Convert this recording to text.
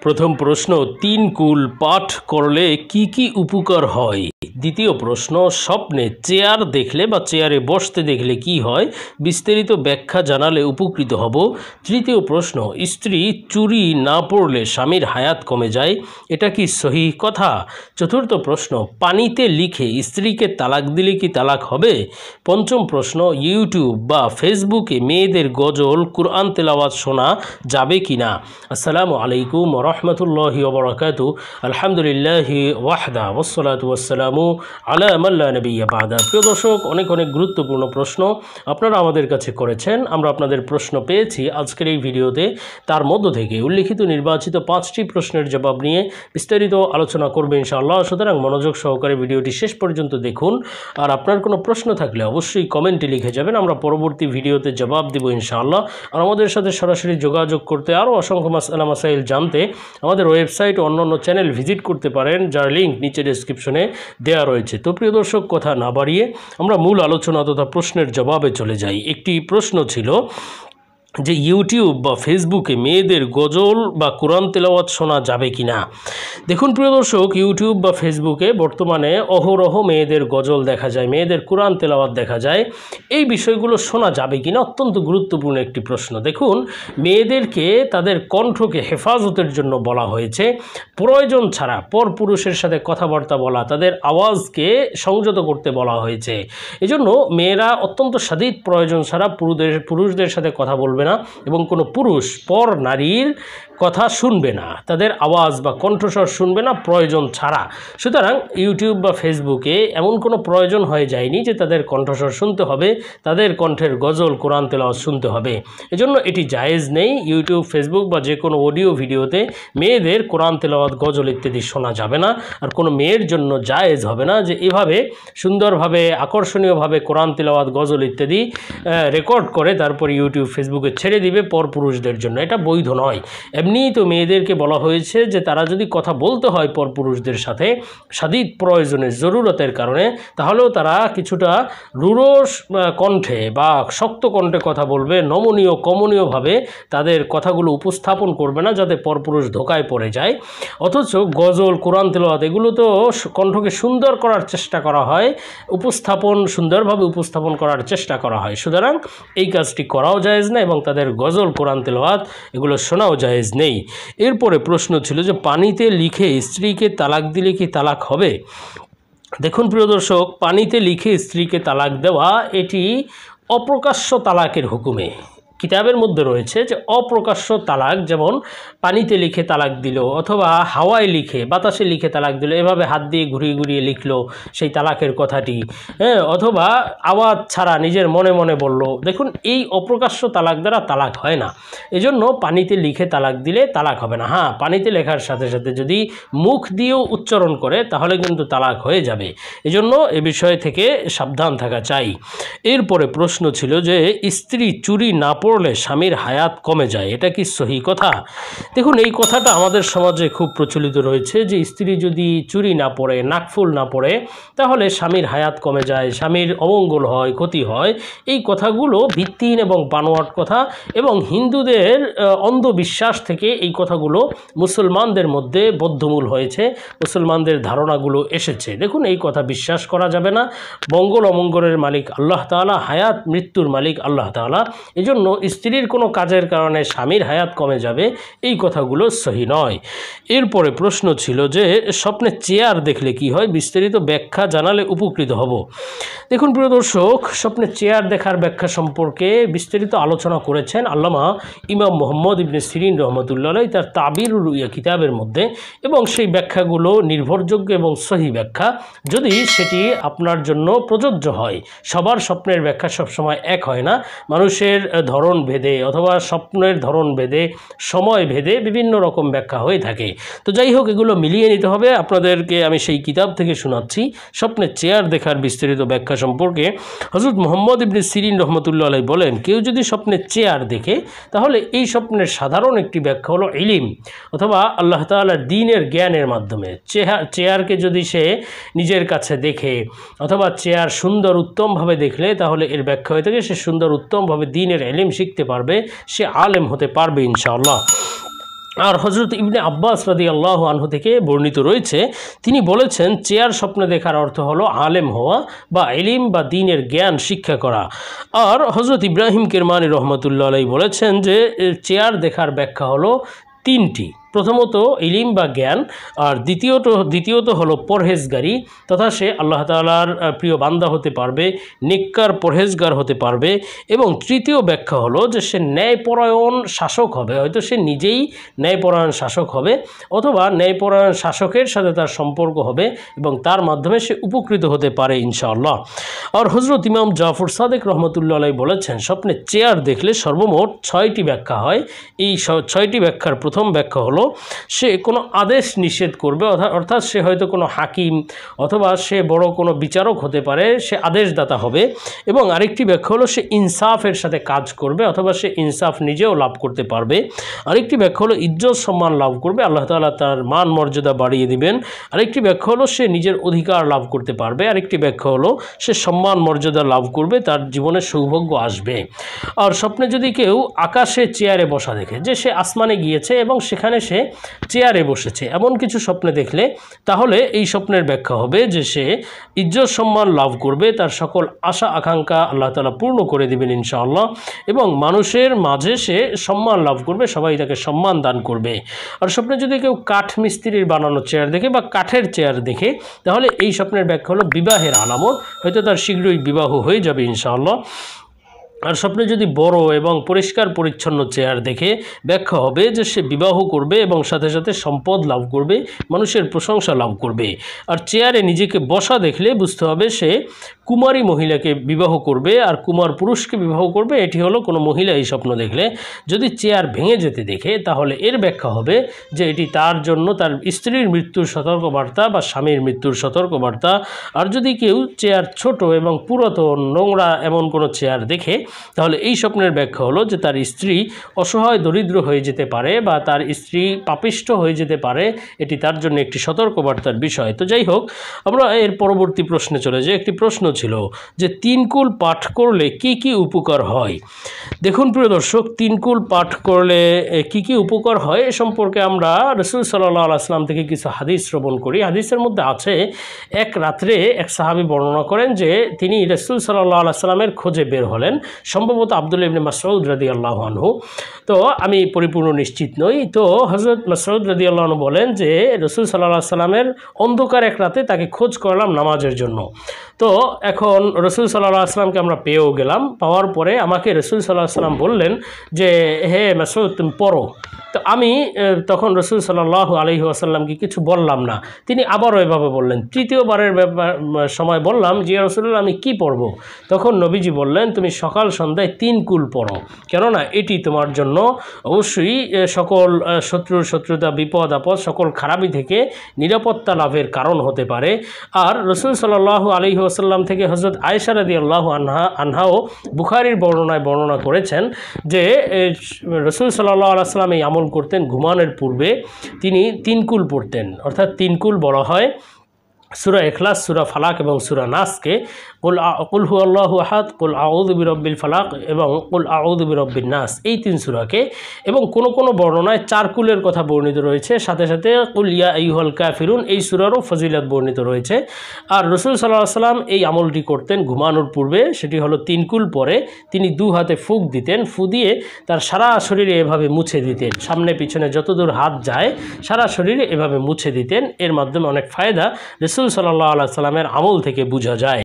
প্রথম প্রশ্ন, ৩ কুল পাঠ করলে কি উপকার হয়? দ্বিতীয় প্রশ্ন, স্বপ্নে চেয়ার দেখলে বা চেয়ারে বসতে দেখলে কি হয়? বিস্তারিত ব্যাখ্যা জানালে উপকৃত হব। তৃতীয় প্রশ্ন, স্ত্রী চুরি না পড়লে স্বামীর হায়াত কমে যায়, এটা কি সহি কথা? চতুর্থ প্রশ্ন, পানিতে লিখে স্ত্রীকে তালাক দিলে কি তালাক হবে? পঞ্চম প্রশ্ন, ইউটিউব বা ফেসবুকে মেয়েদের গজল, কুরআন তেলাওয়াত শোনা যাবে কি না? আসসালামু আলাইকুম ওয়া রাহমাতুল্লাহি ওয়া বারাকাতুহু। আলহামদুলিল্লাহি ওয়াহদা ওয়াসসালাতু ওয়াসসালামু আলা মান লা নাবিয়্যা বা'দা। প্রিয় দর্শক, অনেক গুরুত্বপূর্ণ প্রশ্ন আপনারা আমাদের কাছে করেছেন। আমরা আপনাদের প্রশ্ন পেয়েছি আজকের এই ভিডিওতে। তার মধ্য থেকে উল্লিখিত নির্বাচিত 5টি প্রশ্নের জবাব নিয়ে বিস্তারিত আলোচনা করবে ইনশাআল্লাহ। সুতরাং মনোযোগ সহকারে ভিডিওটি শেষ পর্যন্ত দেখুন। আর আপনার কোনো প্রশ্ন থাকলে অবশ্যই কমেন্টে লিখে যাবেন, আমরা পরবর্তী ভিডিওতে জবাব দেব ইনশাআল্লাহ। আর আমাদের সাথে সরাসরি যোগাযোগ করতে, আরও অসংখ্য মাসআলা মাসাইল জানতে আমাদের ওয়েবসাইট ও অন্যান্য চ্যানেল ভিজিট করতে পারেন, যার লিঙ্ক নিচে ডেসক্রিপশনে দেওয়া রয়েছে। তো প্রিয় দর্শক, কথা না বাড়িয়ে আমরা মূল আলোচনা তথা প্রশ্নের জবাবে চলে যাই। একটি প্রশ্ন ছিল যে ইউটিউব বা ফেসবুকে মেয়েদের গজল বা কোরআন তেলাওয়াত শোনা যাবে কি না? দেখুন প্রিয় দর্শক, ইউটিউব বা ফেসবুকে বর্তমানে অহরহ মেয়েদের গজল দেখা যায়, মেয়েদের কোরআন তেলাওয়াত দেখা যায়। এই বিষয়গুলো শোনা যাবে কি না অত্যন্ত গুরুত্বপূর্ণ একটি প্রশ্ন। দেখুন, মেয়েদেরকে তাদের কণ্ঠকে হেফাজতের জন্য বলা হয়েছে। প্রয়োজন ছাড়া পরপুরুষের সাথে কথাবার্তা বলা, তাদের আওয়াজকে সংযত করতে বলা হয়েছে। এজন্য মেয়েরা অত্যন্ত সাদিদ প্রয়োজন ছাড়া পুরুষদের সাথে কথা বলবে না, এবং কোনো পুরুষ পর নারীর কথা শুনবে না, তাদের আওয়াজ বা কণ্ঠস্বর শুনবে না প্রয়োজন ছাড়া। সুতরাং ইউটিউব বা ফেসবুকে এমন কোনো প্রয়োজন হয়ে যায়নি যে তাদের কণ্ঠস্বর শুনতে হবে, তাদের কণ্ঠের গজল কোরআন তেলাওয়াত শুনতে হবে। এজন্য এটি জায়েজ নেই। ইউটিউব, ফেসবুক বা যে কোনো অডিও ভিডিওতে মেয়েদের কোরআন তেলাওয়াত, গজল ইত্যাদি শোনা যাবে না। আর কোনো মেয়ের জন্য জায়েজ হবে না যে এভাবে সুন্দরভাবে আকর্ষণীয়ভাবে কোরআন তেলাওয়াত, গজল ইত্যাদি রেকর্ড করে তারপর ইউটিউব, ফেসবুকে ছেড়ে দিবে পরপুরুষদের জন্য। এটা বৈধ নয়। এমনিই তো মেয়েদেরকে বলা হয়েছে যে তারা যদি কথা বলতে হয় পরপুরুষদের সাথে সাদিদ প্রয়োজনে, জরুরতের কারণে, তাহলেও তারা কিছুটা রূঢ় কণ্ঠে বা শক্ত কণ্ঠে কথা বলবে, নমনীয় কমনীয়ভাবে তাদের কথাগুলো উপস্থাপন করবে না, যাতে পরপুরুষ ধোকায় পড়ে যায়। অথচ গজল, কোরআন তেলাওয়াত এগুলো তো কণ্ঠকে সুন্দর করার চেষ্টা করা হয়, সুন্দরভাবে উপস্থাপন করার চেষ্টা করা হয়। সুতরাং এই কাজটি করাও জায়েজ না, এবং তাদের গজল, কোরআন তেলাওয়াত এগুলো শোনাও জায়েজ নেই। এরপরে প্রশ্ন ছিল যে পানিতে লিখে স্ত্রীকে তালাক দিলে কি তালাক হবে? দেখুন প্রিয় দর্শক, পানিতে লিখে স্ত্রীকে তালাক দেওয়া এটি অপ্রকাশ্য তালাকের হুকুমে। কিতাবের মধ্যে রয়েছে যে অপ্রকাশ্য তালাক, যেমন পানিতে লিখে তালাক দিল, অথবা হাওয়ায় লিখে, বাতাসে লিখে তালাক দিল, এভাবে হাত দিয়ে ঘুরিয়ে ঘুরিয়ে লিখলো সেই তালাকের কথাটি, অথবা আওয়াজ ছাড়া নিজের মনে মনে বলল। দেখুন, এই অপ্রকাশ্য তালাক দ্বারা তালাক হয় না। এজন্য পানিতে লিখে তালাক দিলে তালাক হবে না। হ্যাঁ, পানিতে লেখার সাথে সাথে যদি মুখ দিয়েও উচ্চারণ করে তাহলে কিন্তু তালাক হয়ে যাবে। এজন্য এ বিষয় থেকে সাবধান থাকা চাই। এরপরে প্রশ্ন ছিল যে স্ত্রী চুরি না পড়লে স্বামীর হায়াত কমে যায়, এটা কি সহি কথা? দেখুন, এই কথাটা আমাদের সমাজে খুব প্রচলিত রয়েছে যে স্ত্রী যদি চুরি না পড়ে, নাকফুল না পড়ে, তাহলে স্বামীর হায়াত কমে যায়, স্বামীর অমঙ্গল হয়, ক্ষতি হয়। এই কথাগুলো ভিত্তিহীন এবং বানোয়াট কথা, এবং হিন্দুদের অন্ধবিশ্বাস থেকে এই কথাগুলো মুসলমানদের মধ্যে বদ্ধমূল হয়েছে, মুসলমানদের ধারণাগুলো এসেছে। দেখুন, এই কথা বিশ্বাস করা যাবে না। মঙ্গল অমঙ্গলের মালিক আল্লাহ তাআলা, হায়াত মৃত্যুর মালিক আল্লাহ তাআলা। এজন্য স্ত্রীর কোনো কাজের কারণে স্বামীর হায়াত কমে যাবে, এই কথাগুলো সহি নয়। এরপরে প্রশ্ন ছিল যে স্বপ্নে চেয়ার দেখলে কি হয়? বিস্তারিত ব্যাখ্যা জানালে উপকৃত হব। দেখুন প্রিয় দর্শক, স্বপ্নে চেয়ার দেখার ব্যাখ্যা সম্পর্কে বিস্তারিত আলোচনা করেছেন আল্লামা ইমাম মুহাম্মদ ইবনে সিরিন রহমতুল্লাহ আলাইহি তার তাবিরুর রুইয়া কিতাবের মধ্যে, এবং সেই ব্যাখ্যাগুলো নির্ভরযোগ্য এবং সহি ব্যাখ্যা, যদি সেটি আপনার জন্য প্রযোজ্য হয়। সবার স্বপ্নের ব্যাখ্যা সবসময় এক হয় না। মানুষের ধরন ভেদে অথবা স্বপ্নের ধরন ভেদে, সময় ভেদে বিভিন্ন রকম ব্যাখ্যা হয়ে থাকে। তো যাই হোক, এগুলো মিলিয়ে নিতে হবে। আপনাদেরকে আমি সেই কিতাব থেকে শোনাচ্ছি স্বপ্নের চেয়ার দেখার বিস্তারিত ব্যাখ্যা সম্পর্কে। হযরত মুহাম্মদ ইবনে সিরিন রহমতুল্লাহ আলাইহি বলেন, কেউ যদি স্বপ্নে চেয়ার দেখে, তাহলে এই স্বপ্নের সাধারণ একটি ব্যাখ্যা হলো ইলম, অথবা আল্লাহ তাআলার দ্বীনের জ্ঞানের মাধ্যমে। চেয়ারকে যদি সে নিজের কাছে দেখে, অথবা চেয়ার সুন্দর উত্তমভাবে দেখলে, তাহলে এর ব্যাখ্যা হয়ে থাকে সে সুন্দর উত্তমভাবে দ্বীনের ইলম শিখতে পারবে, সে আলেম হতে পারবে ইনশাআল্লাহ। আর হজরত ইবনে আব্বাস রাদিয়াল্লাহু আনহু থেকে বর্ণিত রয়েছে, তিনি বলেছেন চেয়ার স্বপ্নে দেখার অর্থ হলো আলেম হওয়া বা ইলম বা দ্বীনের জ্ঞান শিক্ষা করা। আর হজরত ইব্রাহিম কিরমানি রহমতুল্লাহ আলাইহি বলেছেন যে চেয়ার দেখার ব্যাখ্যা হলো তিনটি। প্রথমত ইলিম বা জ্ঞান, আর দ্বিতীয়ত হলো পরহেজগারি, তথা সে আল্লাহ তাআলার প্রিয় বান্দা হতে পারবে, নেককার পরহেজগার হতে পারবে, এবং তৃতীয় ব্যাখ্যা হলো যে সে ন্যায়পরায়ণ শাসক হবে, হয়তো সে নিজেই ন্যায়পরায়ণ শাসক হবে অথবা ন্যায়পরায়ণ শাসকের সাথে তার সম্পর্ক হবে এবং তার মাধ্যমে সে উপকৃত হতে পারে ইনশাআল্লাহ। আর হজরত ইমাম জাফর সাদেক রহমতুল্লাহ আলাইহি বলেছেন স্বপ্নে চেয়ার দেখলে সর্বমোট 6টি ব্যাখ্যা হয়। এই 6টি ব্যাখ্যার প্রথম ব্যাখ্যা হলো সে কোনো আদেশ নিষেধ করবে, অর্থাৎ সে হয়তো কোনো হাকিম অথবা সে বড় কোনো বিচারক হতে পারে, সে আদেশদাতা হবে। এবং আরেকটি ব্যাখ্যা হলো সে ইনসাফের সাথে কাজ করবে অথবা সে ইনসাফ নিজেও লাভ করতে পারবে। আরেকটি ব্যাখ্যা হলো ইজ্জত সম্মান লাভ করবে, আল্লাহ তাআলা তার মান মর্যাদা বাড়িয়ে দিবেন। আরেকটি ব্যাখ্যা হলো সে নিজের অধিকার লাভ করতে পারবে। আরেকটি ব্যাখ্যা হলো সে সম্মান মর্যাদা লাভ করবে, তার জীবনে সৌভাগ্য আসবে। আর স্বপ্নে যদি কেউ আকাশে চেয়ারে বসা দেখে, যে সে আসমানে গিয়েছে এবং সেখানে সে চেয়ারে বসেছে, এমন কিছু স্বপ্নে দেখলে তাহলে এই স্বপ্নের ব্যাখ্যা হবে যে সে ইজ্জত সম্মান লাভ করবে, তার সকল আশা আকাঙ্ক্ষা আল্লাহ তাআলা পূর্ণ করে দিবেন ইনশাআল্লাহ, এবং মানুষের মাঝে সে সম্মান লাভ করবে, সবাই তাকে সম্মান দান করবে। আর স্বপ্নে যদি কেউ কাঠ মিস্ত্রির বানানো চেয়ার দেখে বা কাঠের চেয়ার দেখে, তাহলে এই স্বপ্নের ব্যাখ্যা হলো বিবাহের আলামত, হয়তো তার শীঘ্রই বিবাহ হয়ে যাবে ইনশাআল্লাহ। আর স্বপ্নে যদি বড় এবং পরিষ্কার পরিচ্ছন্ন চেয়ার দেখে, ব্যাখ্যা হবে যে সে বিবাহ করবে এবং সাথে সাথে সম্পদ লাভ করবে, মানুষের প্রশংসা লাভ করবে। আর চেয়ারে নিজেকে বসা দেখলে বুঝতে হবে সে কুমারী মহিলাকে বিবাহ করবে আর কুমার পুরুষকে বিবাহ করবে, এটি হলো কোনো মহিলা এই স্বপ্ন দেখলে। যদি চেয়ার ভেঙে যেতে দেখে, তাহলে এর ব্যাখ্যা হবে যে এটি তার জন্য তার স্ত্রীর মৃত্যুর সতর্কবার্তা বা স্বামীর মৃত্যুর সতর্কবার্তা। আর যদি কেউ চেয়ার ছোট এবং পুরাতন নোংরা এমন কোনো চেয়ার দেখে, তাহলে এই স্বপ্নের ব্যাখ্যা হলো যে তার স্ত্রী অসহায় দরিদ্র হয়ে যেতে পারে বা তার স্ত্রী পাপিষ্ঠ হয়ে যেতে পারে, এটি তার জন্য একটি সতর্কবার্তার বিষয়। তো যাই হোক, আমরা এর পরবর্তী প্রশ্নে চলে যাই। একটি প্রশ্ন ছিল যে 3 কুল পাঠ করলে কি কি উপকার হয়। দেখুন প্রিয় দর্শক, 3 কুল পাঠ করলে কি কি উপকার হয় এ সম্পর্কে আমরা রাসূল সাল্লাল্লাহু আলাইহি ওয়াসাল্লাম থেকে কিছু হাদিস শ্রবণ করি। হাদিসের মধ্যে আছে, এক রাত্রে এক সাহাবী বর্ণনা করেন যে তিনি রাসূল সাল্লাল্লাহু আলাইহি ওয়াসাল্লামের খোঁজে বের হলেন, সম্ভবত আব্দুল্লাহ ইবনে মাসউদ রাদিয়াল্লাহু আনহু, তো আমি পরিপূর্ণ নিশ্চিত নই। তো হযরত মাসউদ রাদিয়াল্লাহু আনহু বলেন যে রাসূল সাল্লাল্লাহু আলাইহি ওয়াসাল্লামের অন্ধকার এক রাতে তাকে খোঁজ করলাম নামাজের জন্য। তো এখন রাসূল সাল্লাল্লাহু আলাইহি ওয়াসাল্লামকে আমরা পেয়েও গেলাম। পাওয়ার পরে আমাকে রাসূল সাল্লাল্লাহু আলাইহি ওয়াসাল্লাম বললেন যে হে মাসউদ তুমি পড়ো। তো আমি তখন রাসূল সাল্লাল্লাহু আলাইহি ওয়াসাল্লামকে কিছু বললাম না। তিনি আবারও এভাবে বললেন। তৃতীয়বারের সময় বললাম যে ইয়া রাসূলুল্লাহ আমি কি পড়ব? তখন নবীজি বললেন তুমি সকাল সন্ধ্যায় 3 কুল পড়ো, কেননা এটি তোমার জন্য অবশ্যই সকল শত্রুতা বিপদ আপদ সকল খারাপি থেকে নিরাপত্তা লাভের কারণ হতে পারে। আর রাসূল সাল্লাল্লাহু আলাইহি ওয়াসাল্লাম থেকে হযরত আয়েশা রাদিয়াল্লাহু আনহাও বুখারীর বর্ণনায় বর্ণনা করেছেন যে রাসূল সাল্লাল্লাহু আলাইহি ওয়াসাল্লাম এই আমল করতেন, ঘুমানোর পূর্বে তিনি 3 কুল পড়তেন। অর্থাৎ 3 কুল বলা হয় সূরা ইখলাস, সূরা ফালাক এবং সূরা নাসকে। কুল হুয়াল্লাহু আহাদ, কুল আউযু বিরাব্বিল ফালাক এবং কুল আউযু বিরাব্বিন নাস, এই 3 সূরাকে। এবং কোনো বর্ণনায় 4 কুলের কথা বর্ণিত রয়েছে, সাথে সাথে কুল ইয়া আইয়ুহাল কাফিরুন এই সূরারও ফজিলত বর্ণিত রয়েছে। আর রাসূল সাল্লাল্লাহু আলাইহি ওয়াসাল্লাম এই আমলটি করতেন ঘুমানোর পূর্বে, সেটি হলো 3 কুল পরে তিনি 2 হাতে ফুঁক দিতেন, ফু দিয়ে তার সারা শরীরে এভাবে মুছে দিতেন, সামনে পিছনে যতদূর হাত যায় সারা শরীরে এভাবে মুছে দিতেন। এর মাধ্যমে অনেক ফায়দা রাসূল সাল্লাল্লাহু আলাইহি ওয়াসাল্লামের আমল থেকে বোঝা যায়।